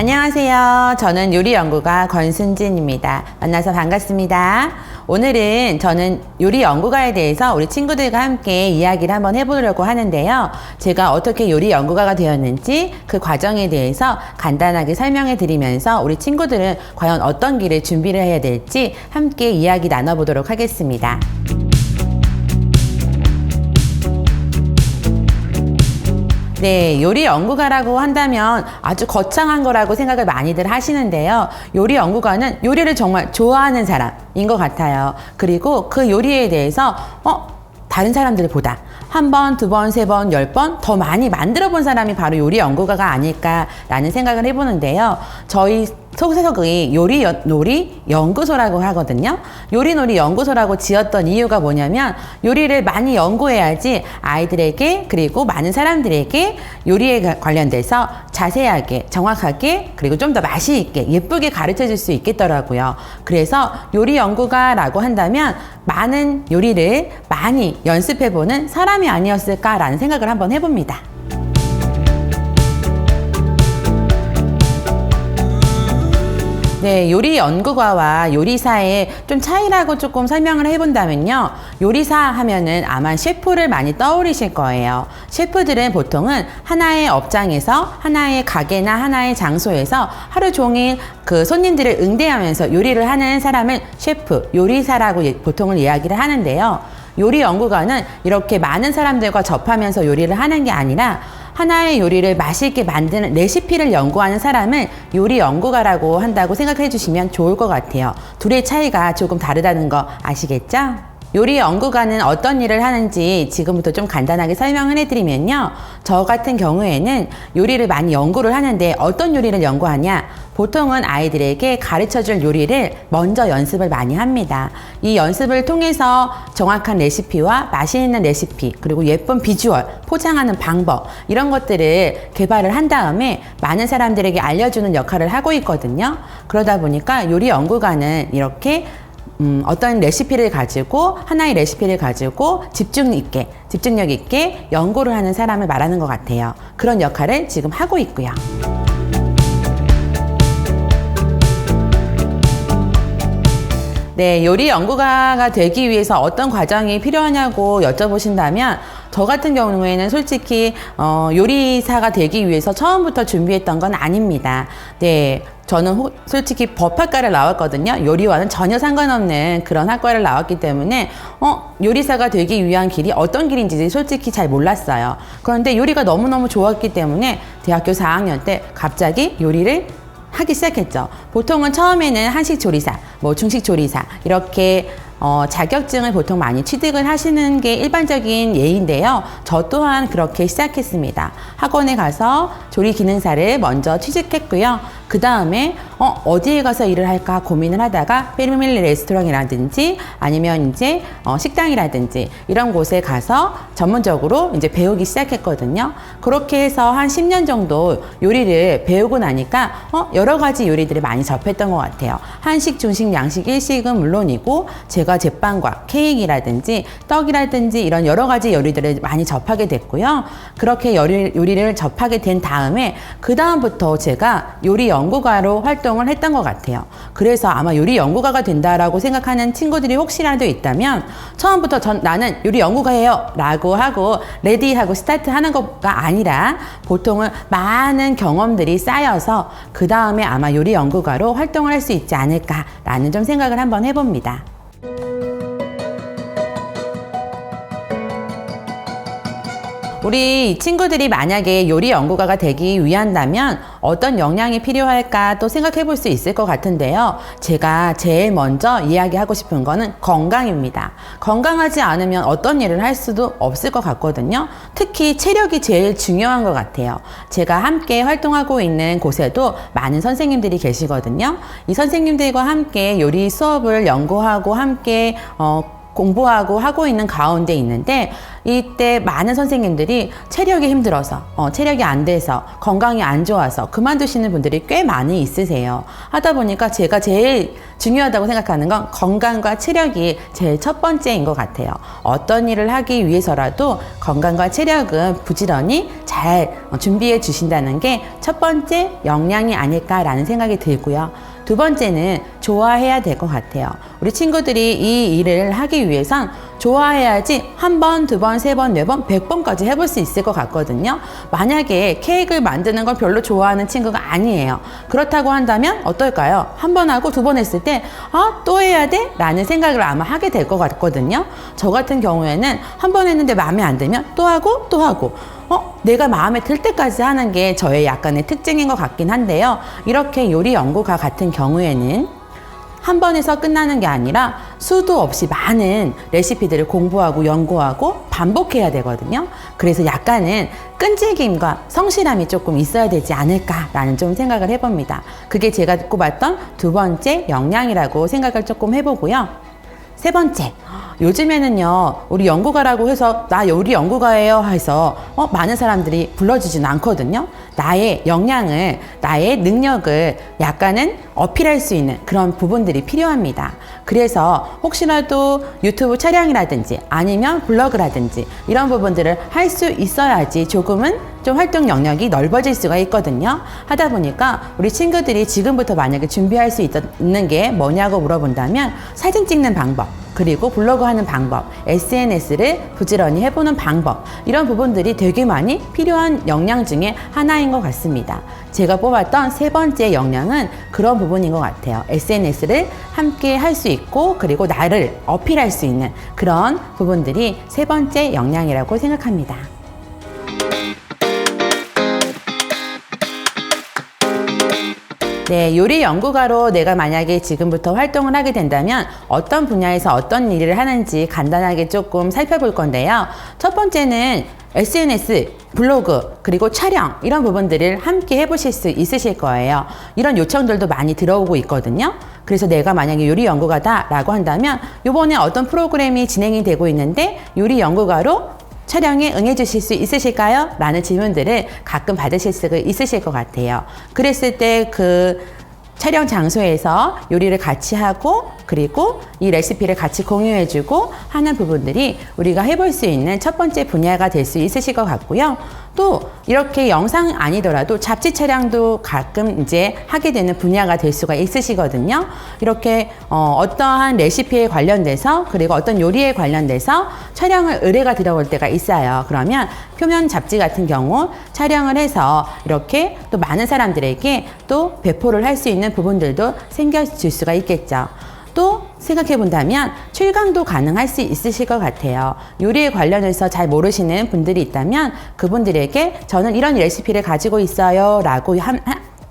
안녕하세요. 저는 요리연구가 권순진입니다. 만나서 반갑습니다. 오늘은 저는 요리연구가에 대해서 우리 친구들과 함께 이야기를 한번 해보려고 하는데요. 제가 어떻게 요리연구가가 되었는지 그 과정에 대해서 간단하게 설명해 드리면서 우리 친구들은 과연 어떤 길을 준비를 해야 될지 함께 이야기 나눠보도록 하겠습니다. 네, 요리 연구가라고 한다면 아주 거창한 거라고 생각을 많이들 하시는데요. 요리 연구가는 요리를 정말 좋아하는 사람인 것 같아요. 그리고 그 요리에 대해서 다른 사람들보다 한 번, 두 번, 세 번, 10번 더 많이 만들어 본 사람이 바로 요리 연구가가 아닐까라는 생각을 해보는데요. 저희 소속이 요리놀이 연구소라고 하거든요. 요리놀이 연구소라고 지었던 이유가 뭐냐면 요리를 많이 연구해야지 아이들에게 그리고 많은 사람들에게 요리에 관련돼서 자세하게 정확하게 그리고 좀 더 맛이 있게 예쁘게 가르쳐 줄 수 있겠더라고요. 그래서 요리 연구가라고 한다면 많은 요리를 많이 연습해보는 사람이 아니었을까라는 생각을 한번 해봅니다. 네, 요리 연구가와 요리사의 좀 차이라고 조금 설명을 해본다면요. 요리사 하면은 아마 셰프를 많이 떠올리실 거예요. 셰프들은 보통은 하나의 업장에서 하나의 가게나 하나의 장소에서 하루 종일 그 손님들을 응대하면서 요리를 하는 사람을 셰프, 요리사라고 보통은 이야기를 하는데요. 요리 연구가는 이렇게 많은 사람들과 접하면서 요리를 하는 게 아니라 하나의 요리를 맛있게 만드는 레시피를 연구하는 사람을 요리 연구가라고 한다고 생각해 주시면 좋을 것 같아요. 둘의 차이가 조금 다르다는 거 아시겠죠? 요리 연구가는 어떤 일을 하는지 지금부터 좀 간단하게 설명을 해드리면요. 저 같은 경우에는 요리를 많이 연구를 하는데 어떤 요리를 연구하냐? 보통은 아이들에게 가르쳐줄 요리를 먼저 연습을 많이 합니다. 이 연습을 통해서 정확한 레시피와 맛이 있는 레시피 그리고 예쁜 비주얼, 포장하는 방법 이런 것들을 개발을 한 다음에 많은 사람들에게 알려주는 역할을 하고 있거든요. 그러다 보니까 요리 연구가는 이렇게 어떤 레시피를 가지고 하나의 레시피를 가지고 집중력 있게 연구를 하는 사람을 말하는 것 같아요. 그런 역할을 지금 하고 있고요. 네, 요리 연구가가 되기 위해서 어떤 과정이 필요하냐고 여쭤보신다면 저 같은 경우에는 솔직히 요리사가 되기 위해서 처음부터 준비했던 건 아닙니다. 네, 저는 솔직히 법학과를 나왔거든요. 요리와는 전혀 상관없는 그런 학과를 나왔기 때문에 요리사가 되기 위한 길이 어떤 길인지 솔직히 잘 몰랐어요. 그런데 요리가 너무너무 좋았기 때문에 대학교 4학년 때 갑자기 요리를 하기 시작했죠. 보통은 처음에는 한식 조리사, 중식 조리사 이렇게 자격증을 보통 많이 취득을 하시는 게 일반적인 예인데요. 저 또한 그렇게 시작했습니다. 학원에 가서 조리 기능사를 먼저 취직했고요. 그 다음에 어디에 가서 일을 할까 고민을 하다가 패밀리 레스토랑이라든지 아니면 이제 식당이라든지 이런 곳에 가서 전문적으로 이제 배우기 시작했거든요. 그렇게 해서 한 10년 정도 요리를 배우고 나니까 여러 가지 요리들을 많이 접했던 것 같아요. 한식, 중식, 양식, 일식은 물론이고 제가 제빵과 케이크라든지 떡이라든지 이런 여러 가지 요리들을 많이 접하게 됐고요. 그렇게 요리를 접하게 된 다음에 그 다음부터 제가 요리 연구가로 활동을 했던 것 같아요. 그래서 아마 요리 연구가가 된다라고 생각하는 친구들이 혹시라도 있다면 처음부터 나는 요리 연구가예요 라고 하고 레디하고 스타트 하는 것가 아니라 보통은 많은 경험들이 쌓여서 그 다음에 아마 요리 연구가로 활동을 할 수 있지 않을까라는 좀 생각을 한번 해봅니다. 우리 친구들이 만약에 요리 연구가가 되기 위한다면 어떤 역량이 필요할까 또 생각해 볼 수 있을 것 같은데요. 제가 제일 먼저 이야기하고 싶은 거는 건강입니다. 건강하지 않으면 어떤 일을 할 수도 없을 것 같거든요. 특히 체력이 제일 중요한 것 같아요. 제가 함께 활동하고 있는 곳에도 많은 선생님들이 계시거든요. 이 선생님들과 함께 요리 수업을 연구하고 함께 공부하고 하고 있는 가운데 있는데 이때 많은 선생님들이 체력이 힘들어서 체력이 안 돼서 건강이 안 좋아서 그만두시는 분들이 꽤 많이 있으세요. 하다 보니까 제가 제일 중요하다고 생각하는 건 건강과 체력이 제일 첫 번째인 것 같아요. 어떤 일을 하기 위해서라도 건강과 체력은 부지런히 잘 준비해 주신다는 게 첫 번째 역량이 아닐까라는 생각이 들고요. 두 번째는 좋아해야 될 것 같아요. 우리 친구들이 이 일을 하기 위해선 좋아해야지 한 번, 두 번, 세 번, 네 번, 100번까지 해볼 수 있을 것 같거든요. 만약에 케이크를 만드는 걸 별로 좋아하는 친구가 아니에요. 그렇다고 한다면 어떨까요? 한 번 하고 두 번 했을 때 또 해야 돼? 라는 생각을 아마 하게 될 것 같거든요. 저 같은 경우에는 한 번 했는데 마음에 안 들면 또 하고 또 하고 내가 마음에 들 때까지 하는 게 저의 약간의 특징인 것 같긴 한데요. 이렇게 요리 연구가 같은 경우에는 한 번에서 끝나는 게 아니라 수도 없이 많은 레시피들을 공부하고 연구하고 반복해야 되거든요. 그래서 약간은 끈질김과 성실함이 조금 있어야 되지 않을까라는 좀 생각을 해봅니다. 그게 제가 꼽았던 두 번째 역량이라고 생각을 조금 해보고요. 세 번째, 요즘에는요 우리 연구가라고 해서 나 요리 연구가예요 해서 많은 사람들이 불러주지는 않거든요. 나의 역량을, 나의 능력을 약간은 어필할 수 있는 그런 부분들이 필요합니다. 그래서 혹시라도 유튜브 촬영이라든지 아니면 블로그라든지 이런 부분들을 할 수 있어야지 조금은 좀 활동 영역이 넓어질 수가 있거든요. 하다 보니까 우리 친구들이 지금부터 만약에 준비할 수 있는 게 뭐냐고 물어본다면 사진 찍는 방법, 그리고 블로그 하는 방법, SNS를 부지런히 해보는 방법, 이런 부분들이 되게 많이 필요한 역량 중에 하나인 것 같습니다. 제가 뽑았던 세 번째 역량은 그런 부분인 것 같아요. SNS를 함께 할 수 있고 그리고 나를 어필할 수 있는 그런 부분들이 세 번째 역량이라고 생각합니다. 네, 요리 연구가로 내가 만약에 지금부터 활동을 하게 된다면 어떤 분야에서 어떤 일을 하는지 간단하게 조금 살펴볼 건데요. 첫 번째는 SNS, 블로그, 그리고 촬영 이런 부분들을 함께 해보실 수 있으실 거예요. 이런 요청들도 많이 들어오고 있거든요. 그래서 내가 만약에 요리 연구가다 라고 한다면 이번에 어떤 프로그램이 진행이 되고 있는데 요리 연구가로 촬영에 응해주실 수 있으실까요? 라는 질문들을 가끔 받으실 수 있으실 것 같아요. 그랬을 때 그 촬영 장소에서 요리를 같이 하고 그리고 이 레시피를 같이 공유해주고 하는 부분들이 우리가 해볼 수 있는 첫 번째 분야가 될 수 있으실 것 같고요. 또 이렇게 영상 아니더라도 잡지 촬영도 가끔 이제 하게 되는 분야가 될 수가 있으시거든요. 이렇게 어떠한 레시피에 관련돼서 그리고 어떤 요리에 관련돼서 촬영을 의뢰가 들어올 때가 있어요. 그러면 표면 잡지 같은 경우 촬영을 해서 이렇게 또 많은 사람들에게 또 배포를 할 수 있는 부분들도 생겨질 수가 있겠죠. 또 생각해 본다면 출강도 가능할 수 있으실 것 같아요. 요리에 관련해서 잘 모르시는 분들이 있다면 그분들에게 저는 이런 레시피를 가지고 있어요 라고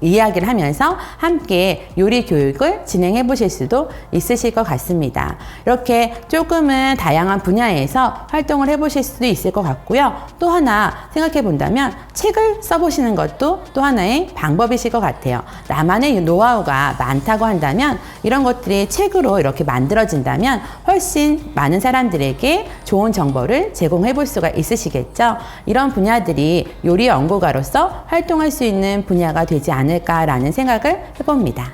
이야기를 하면서 함께 요리 교육을 진행해 보실 수도 있으실 것 같습니다. 이렇게 조금은 다양한 분야에서 활동을 해 보실 수도 있을 것 같고요. 또 하나 생각해 본다면 책을 써보시는 것도 또 하나의 방법이실 것 같아요. 나만의 노하우가 많다고 한다면 이런 것들이 책으로 이렇게 만들어진다면 훨씬 많은 사람들에게 좋은 정보를 제공해 볼 수가 있으시겠죠. 이런 분야들이 요리 연구가로서 활동할 수 있는 분야가 되지 않을까라는 생각을 해봅니다.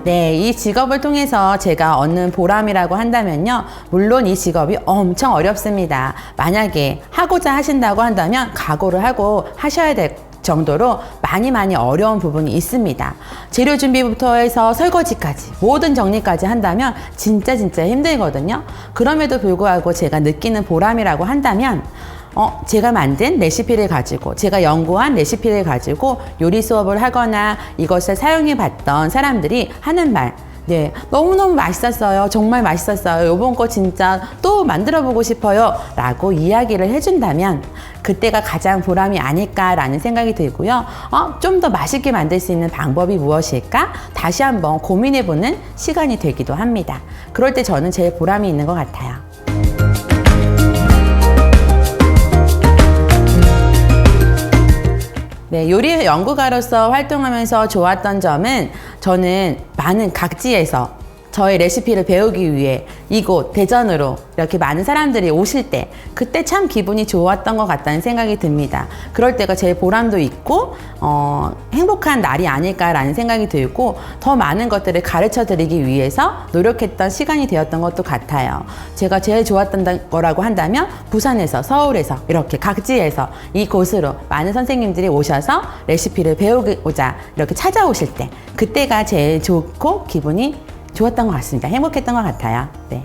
네, 이 직업을 통해서 제가 얻는 보람이라고 한다면요. 물론 이 직업이 엄청 어렵습니다. 만약에 하고자 하신다고 한다면 각오를 하고 하셔야 될 정도로 많이 어려운 부분이 있습니다. 재료 준비부터 해서 설거지까지 모든 정리까지 한다면 진짜 힘들거든요. 그럼에도 불구하고 제가 느끼는 보람이라고 한다면 제가 만든 레시피를 가지고 제가 연구한 레시피를 가지고 요리 수업을 하거나 이것을 사용해 봤던 사람들이 하는 말, 네, 너무너무 맛있었어요. 정말 맛있었어요. 요번 거 진짜 또 만들어 보고 싶어요 라고 이야기를 해준다면 그때가 가장 보람이 아닐까라는 생각이 들고요. 좀 더 맛있게 만들 수 있는 방법이 무엇일까? 다시 한번 고민해보는 시간이 되기도 합니다. 그럴 때 저는 제일 보람이 있는 것 같아요. 네, 요리 연구가로서 활동하면서 좋았던 점은 저는 많은 각지에서 저의 레시피를 배우기 위해 이곳 대전으로 이렇게 많은 사람들이 오실 때 그때 참 기분이 좋았던 것 같다는 생각이 듭니다. 그럴 때가 제일 보람도 있고 행복한 날이 아닐까라는 생각이 들고 더 많은 것들을 가르쳐 드리기 위해서 노력했던 시간이 되었던 것도 같아요. 제가 제일 좋았던 거라고 한다면 부산에서 서울에서 이렇게 각지에서 이곳으로 많은 선생님들이 오셔서 레시피를 배우고자 이렇게 찾아오실 때 그때가 제일 좋고 기분이 좋았던 것 같습니다. 행복했던 것 같아요. 네.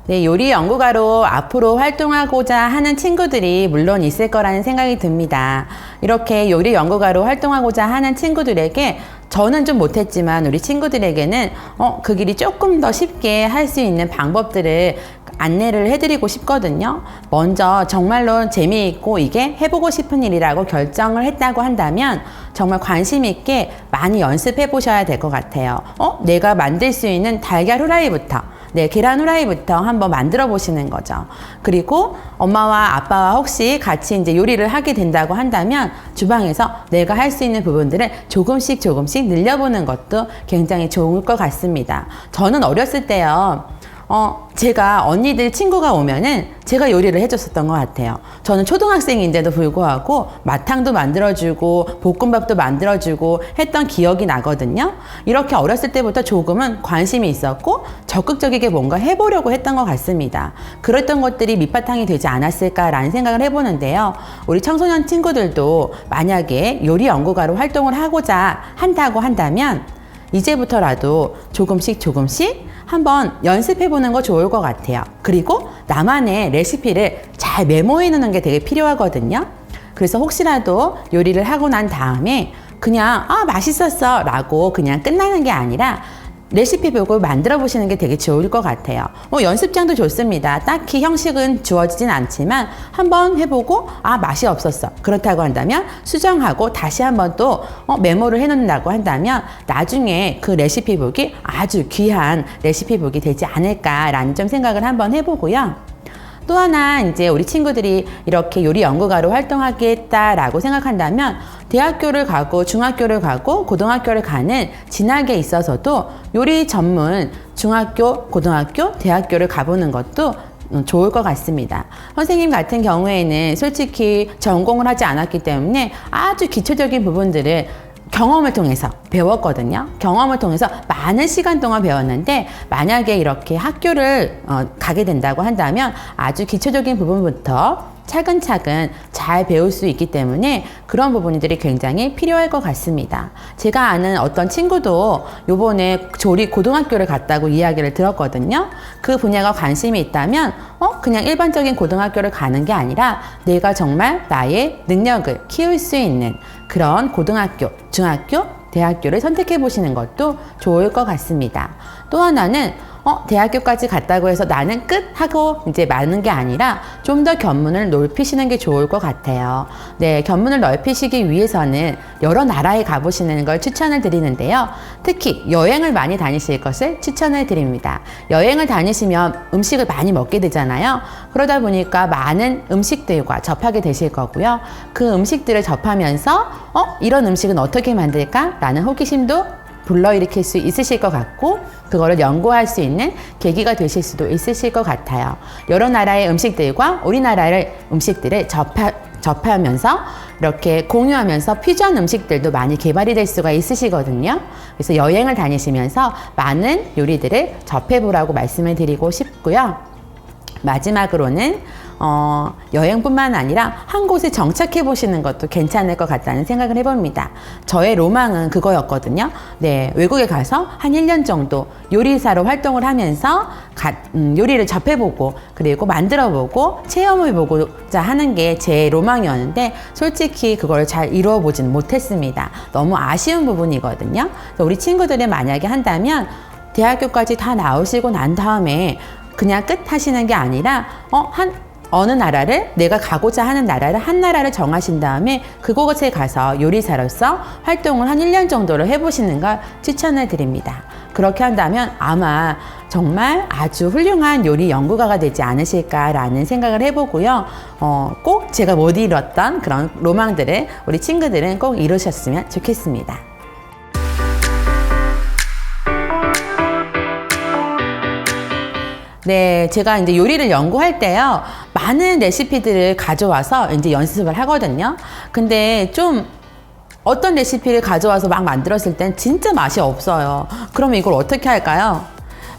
네, 요리 연구가로 앞으로 활동하고자 하는 친구들이 물론 있을 거라는 생각이 듭니다. 이렇게 요리 연구가로 활동하고자 하는 친구들에게 저는 좀 못했지만 우리 친구들에게는 그 길이 조금 더 쉽게 할 수 있는 방법들을 안내를 해드리고 싶거든요. 먼저 정말로 재미있고 이게 해보고 싶은 일이라고 결정을 했다고 한다면 정말 관심 있게 많이 연습해 보셔야 될 것 같아요. 내가 만들 수 있는 달걀 후라이부터 계란 후라이부터 한번 만들어 보시는 거죠. 그리고 엄마와 아빠와 혹시 같이 이제 요리를 하게 된다고 한다면 주방에서 내가 할 수 있는 부분들을 조금씩 늘려보는 것도 굉장히 좋을 것 같습니다. 저는 어렸을 때요. 제가 언니들 친구가 오면은 제가 요리를 해줬었던 것 같아요. 저는 초등학생인데도 불구하고 마탕도 만들어주고 볶음밥도 만들어주고 했던 기억이 나거든요. 이렇게 어렸을 때부터 조금은 관심이 있었고 적극적이게 뭔가 해보려고 했던 것 같습니다. 그랬던 것들이 밑바탕이 되지 않았을까라는 생각을 해보는데요. 우리 청소년 친구들도 만약에 요리 연구가로 활동을 하고자 한다고 한다면 이제부터라도 조금씩 한번 연습해 보는 거 좋을 것 같아요. 그리고 나만의 레시피를 잘 메모해 놓는 게 되게 필요하거든요. 그래서 혹시라도 요리를 하고 난 다음에 그냥 맛있었어 라고 그냥 끝나는 게 아니라 레시피 보고 만들어 보시는 게 되게 좋을 것 같아요. 연습장도 좋습니다. 딱히 형식은 주어지진 않지만 한번 해보고 맛이 없었어. 그렇다고 한다면 수정하고 다시 한번 또 메모를 해놓는다고 한다면 나중에 그 레시피 북이 아주 귀한 레시피 북이 되지 않을까라는 좀 생각을 한번 해보고요. 또 하나 이제 우리 친구들이 이렇게 요리 연구가로 활동하겠다라고 생각한다면 대학교를 가고 중학교를 가고 고등학교를 가는 진학에 있어서도 요리 전문 중학교, 고등학교, 대학교를 가보는 것도 좋을 것 같습니다. 선생님 같은 경우에는 솔직히 전공을 하지 않았기 때문에 아주 기초적인 부분들을 경험을 통해서 배웠거든요. 경험을 통해서 많은 시간 동안 배웠는데 만약에 이렇게 학교를 가게 된다고 한다면 아주 기초적인 부분부터 차근차근 잘 배울 수 있기 때문에 그런 부분들이 굉장히 필요할 것 같습니다. 제가 아는 어떤 친구도 요번에 조리 고등학교를 갔다고 이야기를 들었거든요. 그 분야가 관심이 있다면 그냥 일반적인 고등학교를 가는 게 아니라 내가 정말 나의 능력을 키울 수 있는 그런 고등학교, 중학교, 대학교를 선택해 보시는 것도 좋을 것 같습니다. 또 하나는 대학교까지 갔다고 해서 나는 끝 하고 이제 마는 게 아니라 좀 더 견문을 넓히시는 게 좋을 것 같아요. 네, 견문을 넓히시기 위해서는 여러 나라에 가보시는 걸 추천을 드리는데요. 특히 여행을 많이 다니실 것을 추천을 드립니다. 여행을 다니시면 음식을 많이 먹게 되잖아요. 그러다 보니까 많은 음식들과 접하게 되실 거고요. 그 음식들을 접하면서 이런 음식은 어떻게 만들까? 라는 호기심도 불러일으킬 수 있으실 것 같고 그거를 연구할 수 있는 계기가 되실 수도 있으실 것 같아요. 여러 나라의 음식들과 우리나라의 음식들을 접하면서 이렇게 공유하면서 퓨전 음식들도 많이 개발이 될 수가 있으시거든요. 그래서 여행을 다니시면서 많은 요리들을 접해보라고 말씀을 드리고 싶고요. 마지막으로는 여행뿐만 아니라 한 곳에 정착해 보시는 것도 괜찮을 것 같다는 생각을 해봅니다. 저의 로망은 그거였거든요. 네, 외국에 가서 한 1년 정도 요리사로 활동을 하면서 요리를 접해보고 그리고 만들어보고 체험해보고자 하는 게 제 로망이었는데 솔직히 그걸 잘 이루어보지는 못했습니다. 너무 아쉬운 부분이거든요. 우리 친구들이 만약에 한다면 대학교까지 다 나오시고 난 다음에 그냥 끝 하시는 게 아니라 어느 나라를 내가 가고자 하는 나라를 한 나라를 정하신 다음에 그곳에 가서 요리사로서 활동을 한 1년 정도를 해보시는 걸 추천을 드립니다. 그렇게 한다면 아마 정말 아주 훌륭한 요리 연구가가 되지 않으실까라는 생각을 해보고요. 꼭 제가 못 이뤘던 그런 로망들을 우리 친구들은 꼭 이루셨으면 좋겠습니다. 네, 제가 이제 요리를 연구할 때요, 많은 레시피들을 가져와서 이제 연습을 하거든요. 근데 좀 어떤 레시피를 가져와서 막 만들었을 땐 진짜 맛이 없어요. 그러면 이걸 어떻게 할까요?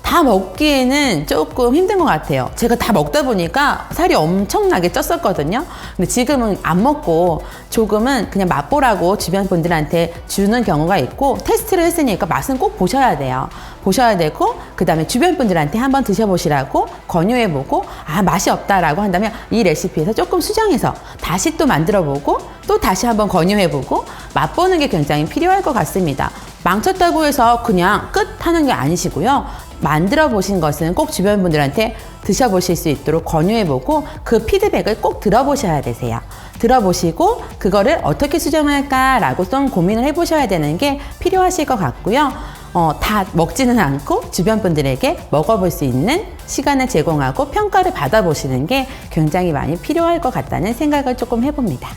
다 먹기에는 조금 힘든 것 같아요. 제가 다 먹다 보니까 살이 엄청나게 쪘었거든요. 근데 지금은 안 먹고 조금은 그냥 맛보라고 주변 분들한테 주는 경우가 있고, 테스트를 했으니까 맛은 꼭 보셔야 돼요. 보셔야 되고, 그 다음에 주변 분들한테 한번 드셔보시라고 권유해보고, 아, 맛이 없다라고 한다면 이 레시피에서 조금 수정해서 다시 또 만들어보고, 또 다시 한번 권유해보고, 맛보는 게 굉장히 필요할 것 같습니다. 망쳤다고 해서 그냥 끝 하는 게 아니시고요. 만들어 보신 것은 꼭 주변 분들한테 드셔보실 수 있도록 권유해보고 그 피드백을 꼭 들어보셔야 되세요. 들어보시고 그거를 어떻게 수정할까라고 좀 고민을 해보셔야 되는 게 필요하실 것 같고요. 다 먹지는 않고 주변 분들에게 먹어볼 수 있는 시간을 제공하고 평가를 받아보시는 게 굉장히 많이 필요할 것 같다는 생각을 조금 해봅니다.